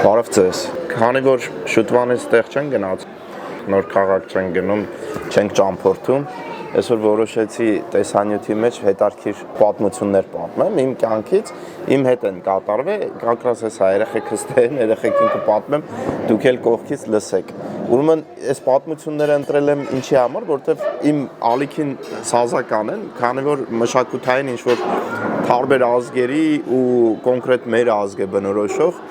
Բարև ձեզ։ Քանի որ շուտվանից տեղ չեն գնաց, նոր քաղաք չեն գնում, չենք ճամփորդում, այսօր որոշեցի տեսանյութի մեջ հետարքիր պատմություններ պատմեմ իմ կյանքից, իմ հետ են կատարվել, կակրաս էս երեխեքս դեն, երեխեքին կպատմեմ, դուք էլ կողքից լսեք։ Ուրեմն այս պատմությունները ընտրել եմ ինչի համար, որովհետև իմ ալիքին սազական են, քանի որ մշակութային ինչ-որ տարբեր ազգերի ու կոնկրետ մեր ազգը բնորոշող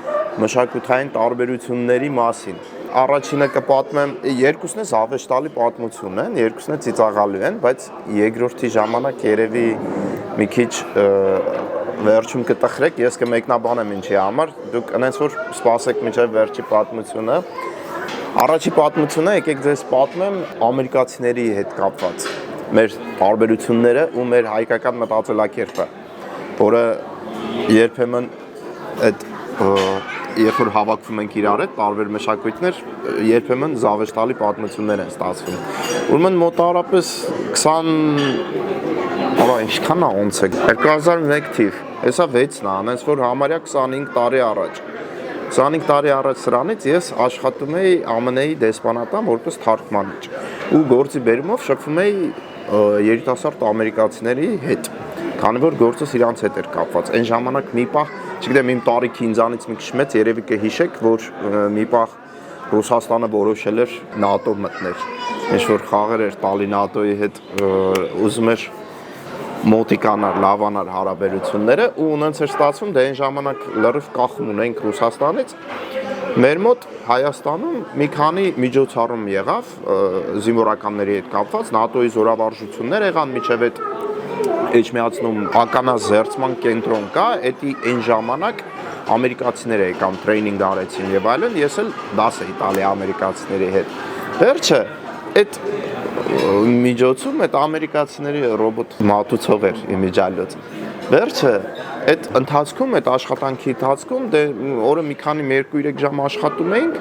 մշակութային տարբերությունների մասին։ Առաջինը կպատմեմ, երկուսն է զավեշտալի պատմություն են, երկուսն է ծիծաղալու են, բայց երկրորդի ժամանակ երևի մի քիչ վերջում կտխրեք, ես կմեկնաբանեմ ինչի համար, դուք այնպես որ սպասեք մինչև վերջի պատմությունը։ Առաջի պատմությունը եկեք ձեզ պատմեմ ամերիկացիների հետ կապված մեր տարբերությունները ու մեր հայկական մտածելակերպը, որը երբեմն այդ երբ որ հավաքվում ենք իրար հետ տարբեր մշակույթներ, երբեմն զավեշտալի պատմություններ են ստացվում։ Ուրեմն մոտավորապես 20 անց է 2001 թիվ, հեսա 6-ն է, այնպես որ համարյա 25 տարի առաջ։ 25 տարի առաջ սրանից ես աշխատում էի ԱՄՆ-ի դեսպանատան որպես թարգմանիչ ու գործի բերումով շփվում էի երիտասարդ ամերիկացիների հետ, քանի որ գործս իրանց հետ էր կապված։ Այն ժամանակ մի պահ, չգիտեմ, իմ տարիքի ինձանից մի քիչ մեծ, երևի կհիշեք, որ մի պահ Ռուսաստանը որոշել էր ՆԱՏՕ մտներ։ Ինչ-որ խաղեր էր տալի ՆԱՏՕ-ի հետ, ուզում էր մոտիկանար, լավանար հարաբերությունները ու ունենց էր ստացվում, դե այն ժամանակ լրիվ կախում ունենք Ռուսաստանից։ Մեր մոտ Հայաստանում մի քանի միջոցառում եղավ զինվորականների հետ կապված, ՆԱՏՕ-ի զորավարժություններ եղան, միջև այդ Էջմիածնում ականազերծման կենտրոն կա, էդի այն ժամանակ ամերիկացիները եկան տրեյնինգ արեցին եւ այլն, ես էլ դաս էի տալի ամերիկացիների հետ։ Վերջը այդ միջոցում այդ ամերիկացիների ռոբոտ մատուցող էր իմիջալոց։ Վերջը այդ ընթացքում, այդ աշխատանքի ընթացքում, դե օրը մի քանի 2-3 ժամ աշխատում էինք,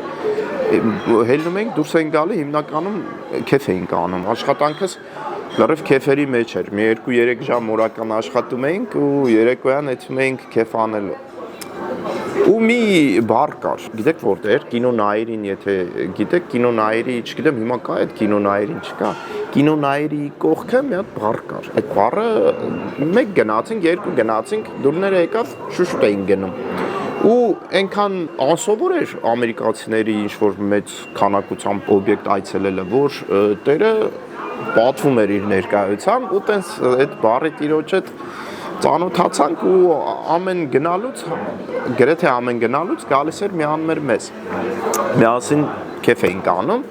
հելնում էինք, դուրս էինք գալի, հիմնականում քեֆ էինք անում, աշխատանքս լրիվ քեֆերի մեջ էր, մի 2-3 ժամ օրական աշխատում էինք ու երեկոյան էթում էինք քեֆ անելու։ Ու մի բար կար, գիտեք որտեղ էր, Կինո Նայիրին, եթե գիտեք, Կինո Նայիրի, չգիտեմ, հիմա կա այդ Կինո Նայիրին, չկա։ Կինո Նայիրի կողքը մի հատ բար կար։ Այդ բարը մեկ գնացինք, երկու գնացինք, դուրները եկավ, շուշուտ էին գնում։ Ու այնքան անսովոր էր ամերիկացիների ինչ-որ մեծ քանակությամբ օբյեկտ այցելելը, որ տերը պատվում էր իր ներկայությամբ ու տենց այդ բարի տիրոջ հետ ծանոթացանք ու ամեն գնալուց, գրեթե ամեն գնալուց գալիս էր միանմեր մեզ, միասին քեֆ էինք անում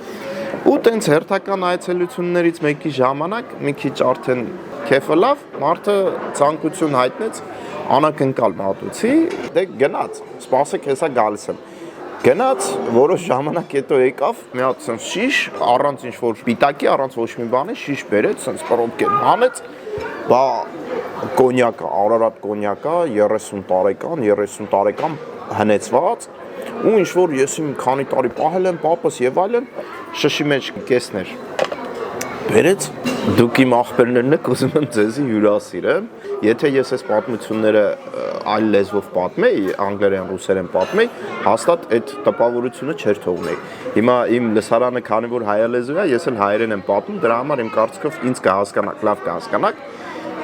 ու տենց հերթական այցելություններից մեկի ժամանակ մի քիչ արդեն քեֆը լավ, մարդը ցանկություն հայտնեց անակնկալ մատուցի, դե գնաց, սպասեք հեսա գալիս եմ։ Գնաց, որոշ ժամանակ հետո եկավ, մի հատ սենց շիշ, առանց ինչ-որ պիտակի, առանց ոչ մի բանի, շիշ բերեց, սենց պրոբկեն հանեց, բա կոնյակա, Արարատ կոնյակա, 30 տարեկան հնեցված, ու ինչ-որ ես իմ քանի տարի պահել եմ, պապս և այլն, շշի մեջ կեսներ բերեց, դուք իմ ախպերներն եք, ուզում եմ ձեզի հյուրասիրեմ, եթե ես այս պատմությունները այլ լեզվով պատմեի, անգլերեն, ռուսերեն պատմեի, հաստատ այդ տպավորությունը չէր թողնեի։ Հիմա իմ լսարանը, քանի որ հայալեզու է, ես էլ հայերեն եմ պատմում, դրա համար իմ կարծիքով ինձ կհասկանաք, լավ կհասկանաք,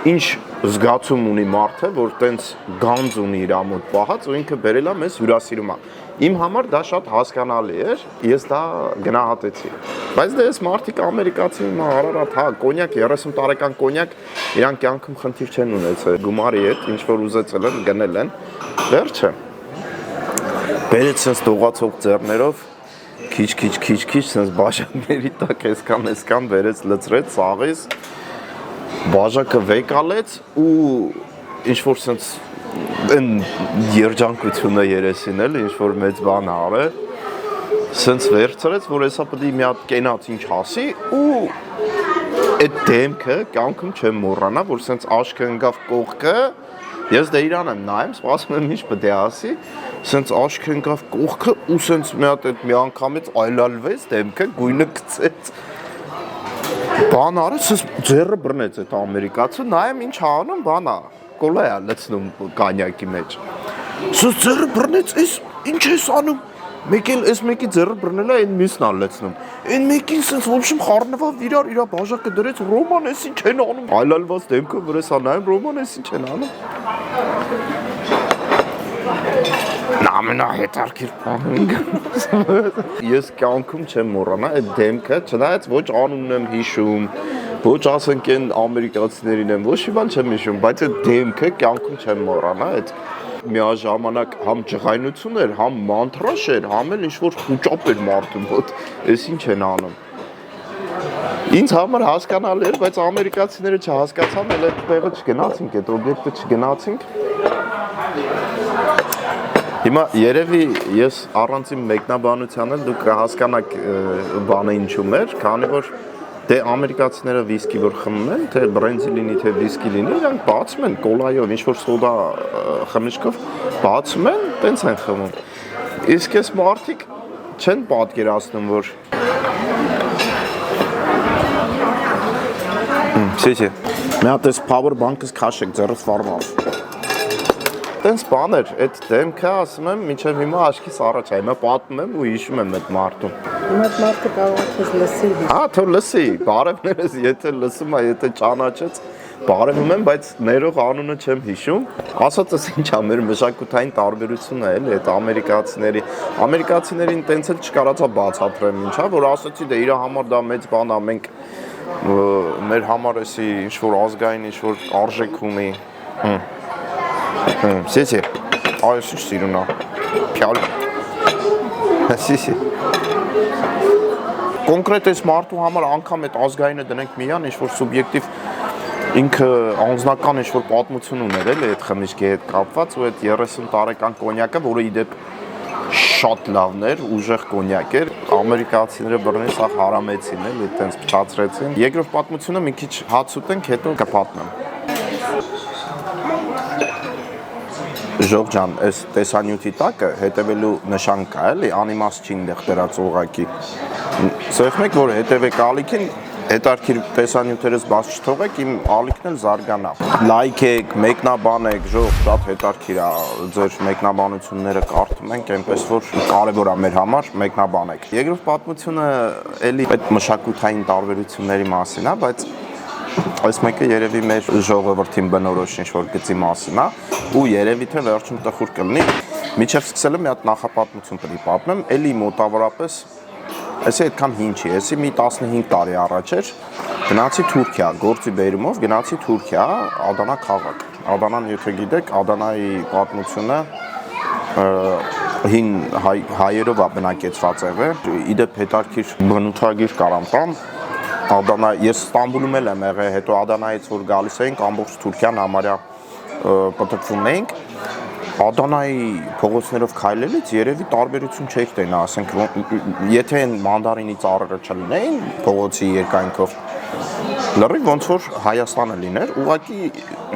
ինչ զգացում ունի մարդը, որ տենց գանձ ունի իր ամոթ պահած ու ինքը բերել է մեզ հյուրասիրում է։ Իմ համար դա շատ հասկանալի էր, ես դա գնահատեցի։ Բայց դե ես մարդիկ ամերիկացի Արարատ, հա, կոնյակ, 30 տարեկան կոնյակ, իրան կյանքում խնդիր չեն ունեցել, գումարի հետ, ինչ որ ուզեցել են, գնել են, վերջը։ Բերեց սենց դողացող ձեռներով, քիչ, սենց բաժակների տակ էսքան բերեց, լծրեց, սաղից, բաժակը վեկալեց ու ինչ-որ սենց են երջանկությունը երեսին էլ, ինչ-որ մեծ բան արը, սենց վերցրեց, որ եսա պտի մի հատ կենաց ինչ հասի ու այդ դեմքը կյանքում չեմ մոռանա, որ սենց աշկը ընկավ կողքը, ես դե իրան եմ նայեմ, սպասում եմ ինչ պտի ասի, սենց աշկը ընկավ կողքը ու սենց մի հատ այդ մի անգամից այլալվեց դեմքը, գույնը գցեց, բան արեց, սենց ձեռը բռնեց այդ ամերիկացու, նայեմ ինչ անում, բան ա, կոլա է լցնում կանյակի մեջ։ Սուս ձեռը բռնեց, էս ինչ ես անում։ Մեկ էլ էս մեկի ձեռը բռնել է, այն մյուսն ալեցնում։ Այն մեկին sense ոբշեմ խառնվավ իրար բաժակը դրեց, Ռոման էս ինչ են անում։ Այլալված դեմքով վրես անայում, Ռոման էս ինչ են անում։ Ամենահետարքիր բանը։ Ես կյանքում չեմ մոռանա այդ դեմքը, չնայած ոչ անունն եմ հիշում, ոչ ասենք այն ամերիկացիներին եմ, ոչ մի բան չեմ հիշում, բայց այդ դեմքը կյանքում չեմ մոռանա, այդ միաժամանակ համ ջղայնություն էր, համ մանտրաշ էր, համ էլ ինչ-որ խուճապ էր մարդու մոտ, ես ինչ են անում։ Ինձ համար հասկանալի էր, բայց ամերիկացիները չհասկացան, էլ այդ տեղը չգնացինք, այդ օբյեկտը չգնացինք։ Հիմա երևի ես առանց իմ մեկնաբանությանը դուք կհասկանաք բանը ինչու էր, քանի որ դե ամերիկացիները վիսկի որ խմում են, թե բրենդի լինի, թե վիսկի լինի, իրանք բացում են կոլայով, ինչ-որ սոդա խմիչքով բացում են, տենց են խմում։ Իսկ ես մարդիկ չեն պատկերացնում, որ Սիչի, մի հատ էս power bank-ս քաշեք, ձեռս վառվավ։ Տենց բան էր, այդ դեմքը ասում եմ, մինչև հիմա աչքիս առաջ է, հիմա պատմում եմ ու հիշում եմ այդ մարդուն։ Հիմա այդ մարդը կարող է քեզ լսի։ Հա, թող լսի, բարևներս, եթե լսում է, եթե ճանաչեց, բարևում եմ, բայց ներող անունը չեմ հիշում։ Ասածս ինչա, մեր մշակութային տարբերությունը էլի, այդ ամերիկացիներին տենց էլ չկարացա բացատրեմ, ինչա, որ ասացի դե իր համար դա մեծ բան է, մենք մեր համար էսի ինչ-որ ազգային, ինչ-որ արժեք ունի։ Սիչի, այս ինչ սիրուն է, պյալ, սիչի։ Կոնկրետ այս մարդու համար անգամ այդ ազգայինը դնենք միան, ինչ-որ սուբյեկտիվ ինքը անձնական ինչ-որ պատմություն ուներ էլի այդ խմիչքի հետ կապված ու այդ 30 տարեկան կոնյակը, որը իդեպ շատ լավն էր, ուժեղ կոնյակ էր, ամերիկացիները բռնեն սա հարամեցին էլի, այդտենց փչացրեցին։ Երկրորդ պատմությունը մի քիչ հաց ուտենք, հետո կպատնեմ։ Ժող ջան, այս տեսանյութի տակը հետևելու նշան կա էլի, անիմաստ չի այնտեղ դրած ուղղակի։ Սեղմեք, որ հետևեք ալիքին, հետարքիր տեսանյութերս բաց չթողեք, իմ ալիքն էլ զարգանա։ Լայքեք, մեկնաբանեք, ժող, շատ հետարքիր է, ձեր մեկնաբանությունները կարդում ենք, այնպես որ կարևոր է մեր համար, մեկնաբանեք։ Երկրորդ պատմությունը էլի այդ մշակութային տարբերությունների մասին է, բայց այս մեկը երևի մեր ժողովրդին բնորոշ ինչ-որ գծի մասին է, ու երևի թե վերջում տխուր կլինի, միջև սկսել եմ մի հատ նախապատմություն պետք է պատմեմ, էլի մոտավորապես, էսի այդքան հին չի, էսի մի 15 տարի առաջ էր, գնացի Թուրքիա, գործի բերումով գնացի Թուրքիա, Ադանա քաղաք, Ադանան եթե գիտեք, Ադանայի պատմությունը հին հայերով է բնակեցված եղել, իդեպ հետարքիր բնութագիր կարամ տամ, Ադանա, ես Ստամբուլում եմ եղել, հետո Ադանայից որ գալիս էինք, ամբողջ Թուրքիան համարյա պտտվում էինք, Ադանայի փողոցներով քայլելից երևի տարբերություն չէիք տենա, ասենք, եթե են մանդարինի ծառերը չլինեին փողոցի երկայնքով, լրիվ ոնց որ Հայաստանը լիներ, ուղղակի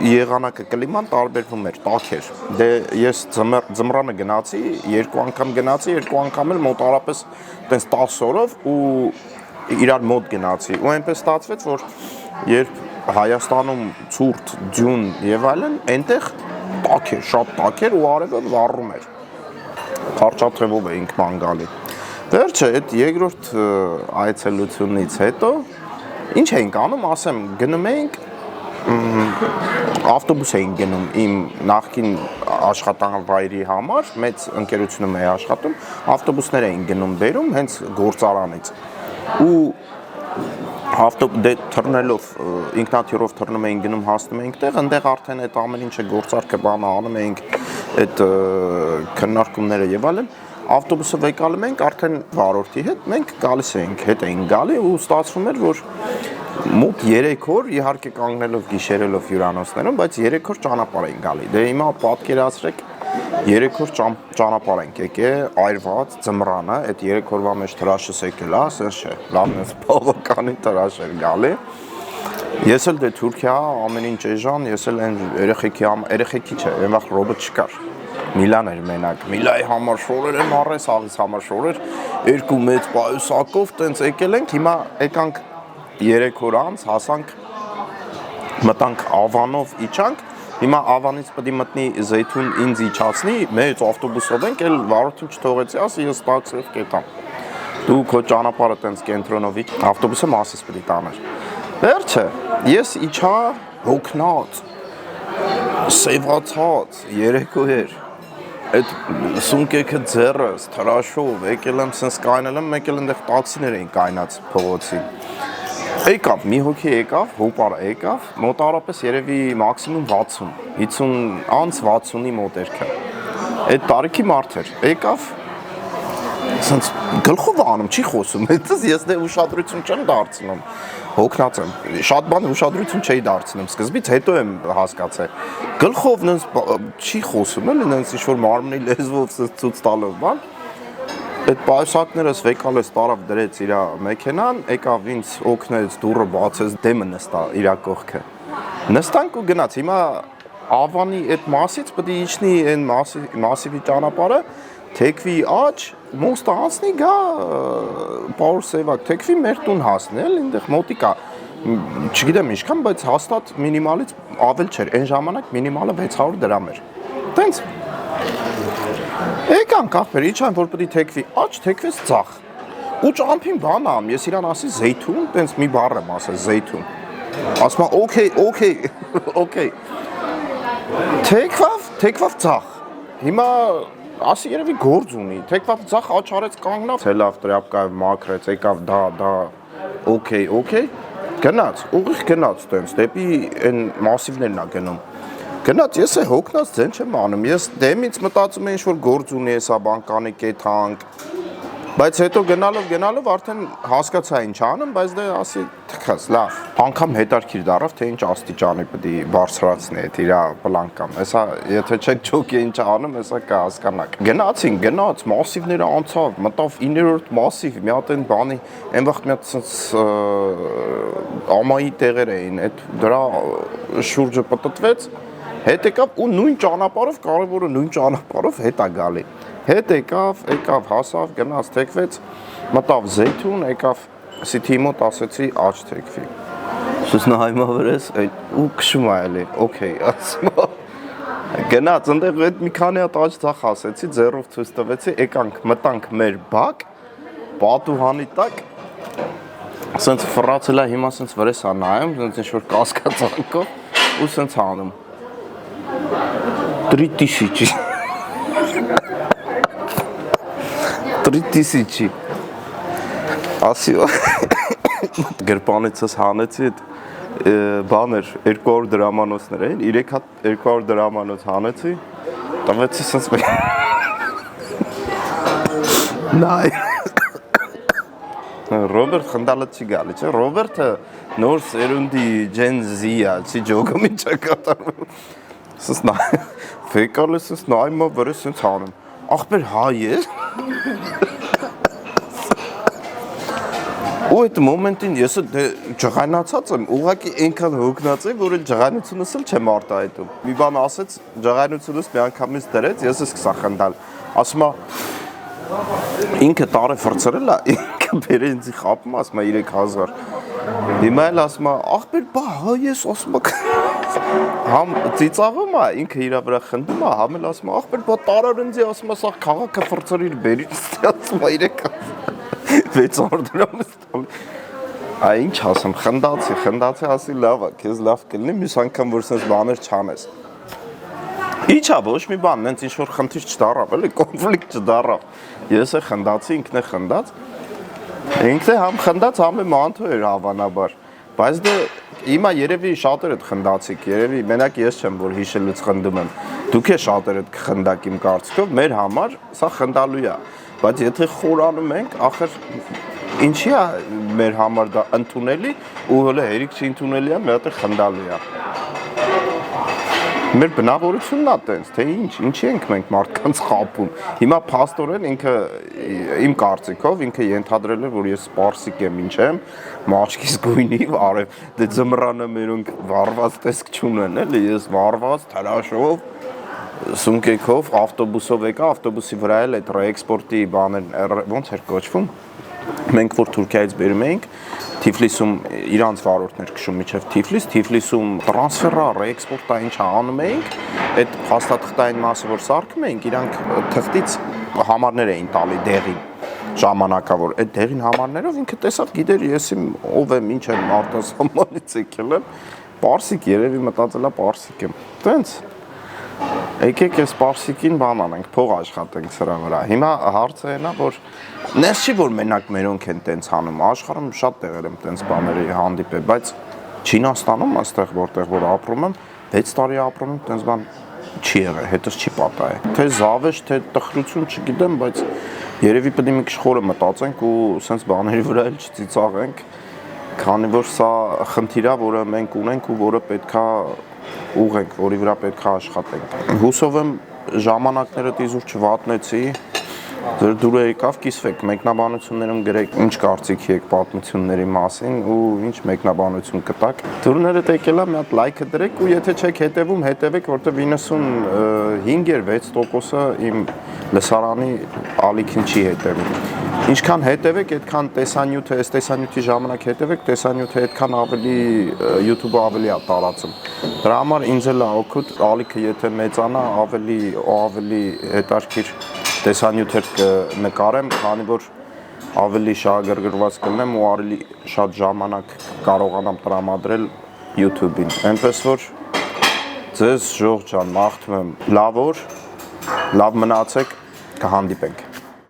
եղանակը կլիման տարբերվում էր, տաք էր։ Դե ես ձմռանը գնացի, երկու անգամ էլ մոտարապես տենց 10 օրով ու իրար մոտ գնացի ու այնպես ստացվեց, որ երբ Հայաստանում ցուրտ, ձյուն եւ այլն, այնտեղ տաք էր, շատ տաք էր ու արևը վառում էր։ Կարճաթևով էինք ման գալի։ Վերջը այդ երկրորդ այցելությունից հետո ինչ էինք անում, ասեմ, գնում էինք ավտոբուս էինք գնում իմ նախկին աշխատանքվայրի համար, մեծ ընկերությունում էի աշխատում, ավտոբուսներ էինք գնում բերում հենց գործարանից։ Ու թռնելով, ինքնաթիռով թռնում էինք գնում, հասնում էինք տեղ, այնտեղ արդեն այդ ամեն ինչը գործարքը բանը անում էինք, այդ քննարկումները եւ այլն, ավտոբուսը վեկալում էինք, արդեն վարորդի հետ մենք գալիս էինք, հետ էինք գալի ու ստացվում էր, որ մոտ 3 օր, իհարկե կանգնելով գիշերելով հյուրանոցներում, բայց 3 օր ճանապարհ էինք գալի։ Դե հիմա պատկերացրեք 3 օր ճանապարհ ենք եկել, այրված, ձմռանը, այդ 3 օրվա մեջ թրաշս եկել է, ասես չէ, լավն է, բավականին թրաշ էր գալի։ Ես էլ դե Թուրքիա ամեն ինչ էժան, ես էլ այն երեխեքի չէ, այն վաղ ռոբոտ չկար։ Միլան էր մենակ, Միլայի համար շորեր եմ առես, աղից համար շորեր, երկու մեծ պայուսակով տենց եկել ենք, հիմա եկանք 3 օր անց, հասանք, մտանք Ավանով իջանք, Հիմա Ավանից պետք է մտնի Զեյթուն ինձ իջացնի, մեծ ավտոբուսով ենք, էլ վարորդին չթողեցի, ասի ես տաքսիով կետամ։ Դու քո ճանապարհը տենց կենտրոնովի ավտոբուսը մասից պետք է տաներ։ Վերջը, ես իջա հոգնած, սևացած, երեկոյեր։ Այդ սունկեքը ձեռս, թրաշով, եկել եմ սենց կայնել եմ, մեկ էլ այնտեղ տաքսիներ էին կայնած փողոցին։ Եկավ, մի հոգի եկավ, հոպար եկավ, մոտարապես երևի մաքսիմում 60, 50 անց 60-ի մոտերքը։ Այդ տարիքի մարդ էր, եկավ, սենց գլխով անում, չի խոսում, հետս ես դե ուշադրություն չեմ դարձնում, հոգնած եմ, շատ բան ուշադրություն չէի դարձնում, սկզբից հետո եմ հասկացել, գլխով նենց չի խոսում, էլի նենց ինչ-որ մարմնի լեզվով սենց ցույց տալով բան, այդ պայուսակներս վեկալես տարավ դրեց իրա մեքենան, եկավ ինձ օգնեց, դուռը բացեց, դեմը նստա իրա կողքը, նստանք ու գնաց, հիմա Ավանի այդ մասից պետք է իջնի այն մասիվի ճանապարհը, թեքվի աջ, մոստը անցնի գա Պաուլ Սևակ, թեքվի մեր տուն հասնել, այնտեղ մոտիկա, չգիտեմ ինչքան, բայց հաստատ մինիմալից ավել չէր, այն ժամանակ մինիմալը 600 դրամ էր, տենց, եկանք ախպեր, իջան, որ պետք է թեքվի աջ, թեքվեց ձախ, ու ճամփին բան ամ, ես իրան ասի Զեյթուն, տենց մի բառ եմ ասել Զեյթուն, ասում օքեյ, թեքվավ ձախ, հիմա ասի երևի գործ ունի, թեքվավ ձախ աչարեց կանգնավ, ցելավ տրապկայով մաքրեց, եկավ դա, օքեյ, գնաց, ուղիղ գնաց տենց, դեպի այն մասիվներն ա գնում, գնաց, ես է հոգնած ձեն չեմ անում, ես դեմից մտածում եմ ինչ-որ գործ ունի եսա բանկանի կետանք, բայց հետո գնալով արդեն հասկացա ինչ անեմ, բայց դե ասի թքած, լավ, անգամ հետարքիր դարավ, թե ինչ աստիճանի պետք է բարձրացնի այդ իրա պլանկան, հեսա, եթե չեք ճոքի ինչ անում, հեսա կա հասկանաք, գնաց, մասիվները անցավ, մտավ 9-րդ մասիվ, մի հատ այն բանի, այն վաղտ մի հատ սենց ամայի տեղեր էին, այդ դրա շուրջը պտտվեց, հետ եկավ ու նույն ճանապարհով, կարևորը նույն ճանապարհով հետ ա գալի, հետ եկավ, հասավ, գնաց, թեքվեց, մտավ Զեյթուն, եկավ, սիթի մոտ ասեցի աջ թեքվի, սուս նայմա վրես, ու կշում ա էլի, օքեյ, ասում ա, գնաց, ընդեղ այդ մի քանի հատ աջ ձախ ասեցի, ձեռով ցույց տվեցի, եկանք, մտանք մեր բակ, պատուհանի տակ, սենց ֆռացել ա, հիմա սենց վրես ա նայում, սենց ինչ-որ կասկածանքով, ու սենց անում, 3000 ասի գրպանիցս հանեցի բաներ 200 դրամանոցներ էին 3 հատ 200 դրամանոց հանեցի տվեցի սենց նայ Ռոբերտ խնդալը չի գալի չէ Ռոբերտը նոր սերունդի Gen Z-ա չի ջոգում ինչ է կատարում սենց նայ վեկալը սենց նայմա վրը սենց հանում ախպեր հայ է ու այդ մոմենտին ես ջղայնացած եմ, ուղղակի այնքան հոգնած եմ, որ այդ ջղայնությունս էլ չեմ արտահայտում։ Մի բան ասեց, ջղայնությունս մի անգամից դրեց, ես սկսա խնդալ։ Ասում ա ինքը տարե ֆրծրել ա, ինքը բերե ինձի խապում, ասում ա 3000։ Հիմա էլ ասում ա, ախպեր բա հա ես ասում ա համ ծիծաղում ա, ինքը իրա վրա խնդում ա, համ էլ ասում ա, ախպեր բա տարար ինձի ասում ա, սա քաղաքը ֆրծրիր բերիր, ասում ա 600 դրամից տալի, այ ինչ ասեմ, խնդացի ասի լավ ա, կեզ լավ կլնի, մյուս անգամ որ սենց բաներ չանես, իչա ոչ մի բան, նենց ինչ-որ խնդիր չդարավ, էլի կոնֆլիկտ չդարավ, ես է խնդացի, ինքն է խնդաց, ինքն է համ խնդաց, համ է մանթո էր հավանաբար, բայց դե իմա երևի շատեր էդ խնդացիք, երևի մենակ ես չեմ, որ հիշելուց խնդում եմ, դուք է շատեր էդ խնդակ իմ կարծիքով, մեր համար սա խնդալու է, բայց եթե խորանում ենք, ախր ինչի է մեր համար դա ընդունելի ու հələ հերիք չի ընդունելի է, մի հատ է խնդալու է։ Մեր բնավորությունն է տենց, թե ինչի ենք մենք մարդկանց խաբում։ Հիմա փաստորեն ինքը իմ կարծիքով ինքը ենթադրել է, որ ես սպարսիկ եմ, ինչ եմ, մաչկիս գույնի արև, դե ձմռանը մերոնք վառված տեսք չունեն, էլի, ես վառված թրաշով սունկեքով ավտոբուսով եկա, ավտոբուսի վրա էլ այդ ռեէքսպորտի բաներ ոնց էր կոչվում։ Մենք որ Թուրքիայից բերում էինք, Թիֆլիսում իրանց վարորդներ քշում միջև Թիֆլիսում տրանսֆերա, ռեէքսպորտա ինչա անում էինք, այդ փաստաթղթային մասը որ սարքում էինք, իրանք թղթից համարներ էին տալի դեղին ժամանակավոր, այդ դեղին համարներով ինքը տեսավ, գիտեր ես ով եմ, ինչ եմ արտասահմանից եկել եմ, պարսիկ երևի մտածելա պարսիկ եմ, տենց եկեք այս պարսիկին բան անենք, փող աշխատենք սրա վրա։ Հիմա հարցը այն է, որ նես չի որ մենակ մերոնք են տենց անում, աշխարհում շատ տեղեր եմ տենց բաների հանդիպել, բայց Չինաստանում այստեղ որտեղ որ ապրում եմ, 6 տարի ապրում եմ, տենց բան չի եղել, հետս չի պատահել։ Թե զավեշ, թե տխրություն չգիտեմ, բայց երևի պետք է մի քիչ խորը մտածենք ու սենց բաների վրա էլ չծիծաղենք, քանի որ սա խնդիր է, որը մենք ունենք ու որը պետքա ուղենք, որի վրա պետքա աշխատենք։ Հուսով եմ ժամանակներդ իզուր չվատնեցի, ձեր դուրը եկավ կիսվեք, մեկնաբանություններում գրեք ինչ կարծիքի եք պատմությունների մասին ու ինչ մեկնաբանություն կտաք։ Դուրներդ եկելա մի հատ լայքը դրեք ու եթե չեք հետևում, հետևեք, որտեղ 95-6%-ը իմ լսարանի ալիքին չի հետևում։ Ինչքան հետևեք, այդքան տեսանյութը, այս տեսանյութի ժամանակ հետևեք, տեսանյութը այդքան ավելի YouTube-ը ավելի է տարածում։ Դրա համար ինձ էլ է օգուտ, ալիքը եթե մեծանա, ավելի հետաքրքիր տեսանյութեր կնկարեմ, քանի որ ավելի շահագրգռված կլինեմ ու ավելի շատ ժամանակ կարողանամ տրամադրել YouTube-ին։ Այնպես որ ձեզ ժողջ ջան, մաղթում եմ լավ օր, լավ մնացեք, կհանդիպենք։